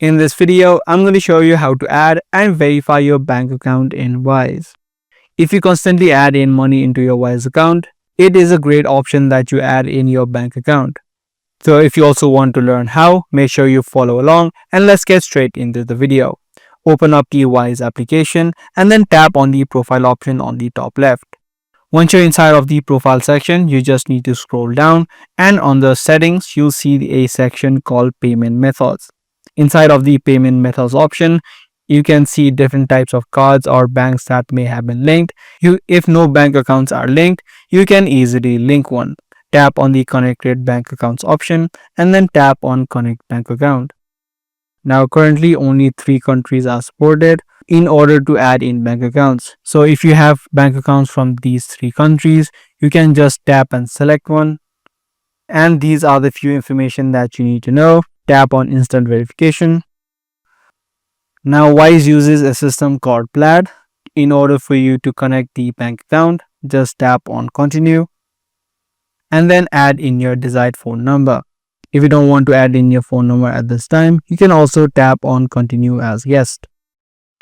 In this video, I'm going to show you how to add and verify your bank account in Wise. If you constantly add in money into your Wise account, it is a great option that you add in your bank account. So if you also want to learn how, make sure you follow along and let's get straight into the video. Open up the Wise application and then tap on the profile option on the top left. Once you're inside of the profile section, you just need to scroll down and on the settings, you'll see a section called payment methods. Inside of the payment methods option, you can see different types of cards or banks that may have been linked. If no bank accounts are linked, you can easily link one. Tap on the connected bank accounts option and then tap on connect bank account. Now currently only 3 countries are supported in order to add in bank accounts. So if you have bank accounts from these 3 countries, you can just tap and select one. And these are the few information that you need to know. Tap on instant verification. Now Wise uses a system called Plaid. In order for you to connect the bank account, just tap on continue and then add in your desired phone number. If you don't want to add in your phone number at this time, you can also tap on continue as guest.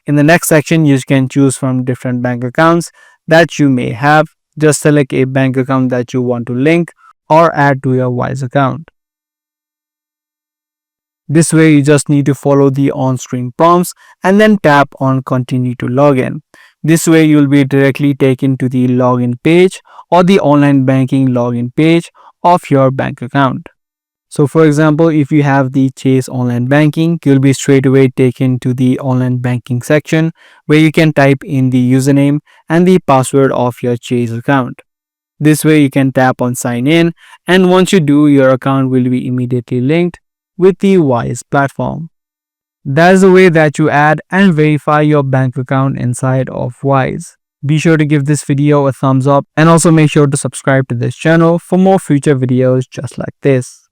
In the next section, you can choose from different bank accounts that you may have. Just select a bank account that you want to link or add to your Wise account. This way, you just need to follow the on-screen prompts and then tap on continue to login. This way, you'll be directly taken to the login page or the online banking login page of your bank account. So for example, if you have the Chase online banking, you'll be straight away taken to the online banking section where you can type in the username and the password of your Chase account. This way you can tap on sign in, and once you do, your account will be immediately linked with the Wise platform. That is the way that you add and verify your bank account inside of Wise. Be sure to give this video a thumbs up and also make sure to subscribe to this channel for more future videos just like this.